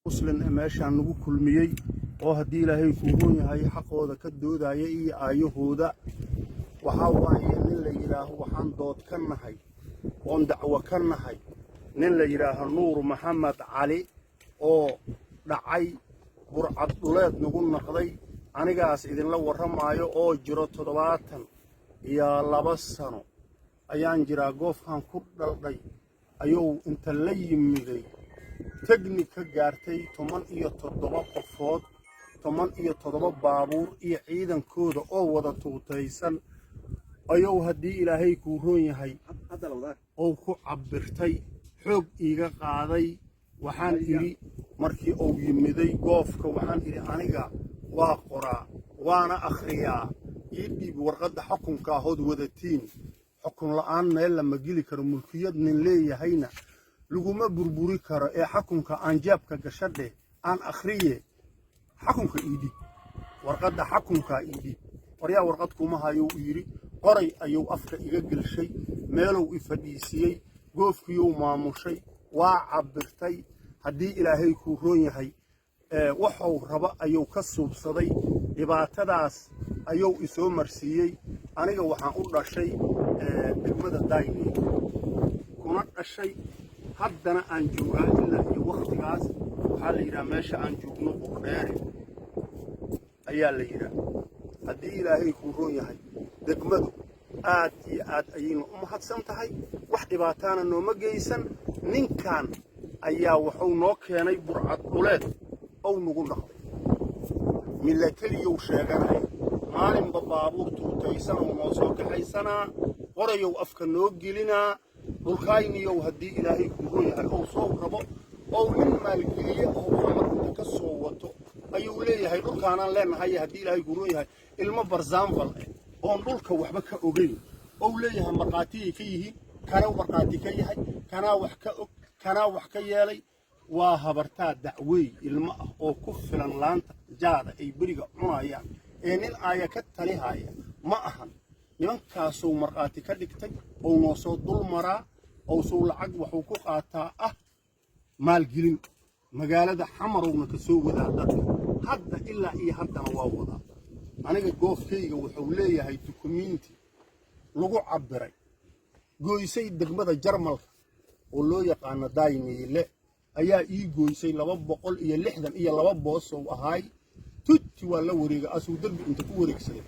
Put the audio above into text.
مسلم meeshaan nagu kulmiyay oo hadii Ilaahay ku roon yahay xaqooda ka doodaya iyo aayahooda waxa waaye nin la yiraahdo waxaan dood ka nahay oo dacwo ka nahay nin la yiraahdo Nuur Maxamed Cali oo dhacay burcad dhuleed nagu naqday anigaas idin la waramaayo oo jiro 72 sano ayaan jiraa goofkan ku dhalday ayuu inta la yimiday تكنيكا gaartay 17 qofood 17 baabuur iyo ciidan kooda oo wada tuutaysan ayuu hadii Ilaahay ku roon yahay oo ku cabirtay xoog iiga qaaday waxaan iri markii uu yimiday goofka waxaan iri aniga waa qoraa waana akhriyaa idib warqada xukunka hood wadatiin xukun la'aan meel lama geli karo mulkiyad nin leeyahayna laguma burburi karo ee xukunka aan jaabka gashadhe aan akhriye xukunka idib warqada xukunka idib wariya warqad kuma hayo yiri qoray ayuu afka iga galshay meelow ifadhiisiyay goofkiyuu maamushay waa cabirtay hadii Ilaahay ku roon yahay wuxuu raba ayuu ka suubsaday dhibaatadaas ayuu isoo marsiiyay aniga waxaan u dhashay degmada Daayni kuna dhashay haddana aan joogaa ilaa iyo waqtigaas waxa la yiraahdaa meesha aan joogno oo dheer ayaa la yiraahdaa hadii Ilaahay ku roon yahay degmadu aad iyo aad ayaynu u mahadsan tahay wax dhibaatana nooma geysan ninkan ayaa wuxuu noo keenay burcad dhuleed oo nagu naqday milakaliyo sheeganay maalin baabuur tuutaysan oo noo soo kaxaysana qorayow afka noo gelinaa dhulkayniyo hadii Ilaahay ku roon yahay oo soo rabo oo nin maalgeliye oo xamarka ka soo wato ayuu leeyahay dhulkaanaan leenahay hadii Ilaahay ku roon yahay ilmo barzaanfal oo dhulka waxba ka ogeyn oo leeyahay marqaati ka yihiin kana marqaati ka yahay kana wax ka og kana wax ka yeelay waa habartaa dacwey ilmo ah oo ku filan laanta jaada ay bariga cunayaan ee nin aaya ka talihaya ma ahan nimankaasoo marqaati ka dhigtay oo noo soo dul maraa oo soo lacag wuxuu ku qaataa maalgelin magaalada xamarowna ka soo wadaa dadka hadda ilaa iyo haddana waa wadaa aniga goofkayga wuxuu leeyahay dukumiinti lagu cabiray gooysay degmada Jarmalka oo loo yaqaan Daayniile ayaa ii gooysay 262 boos oo ahay tutti waa la wareega asuu darbi inta ku wareegsaday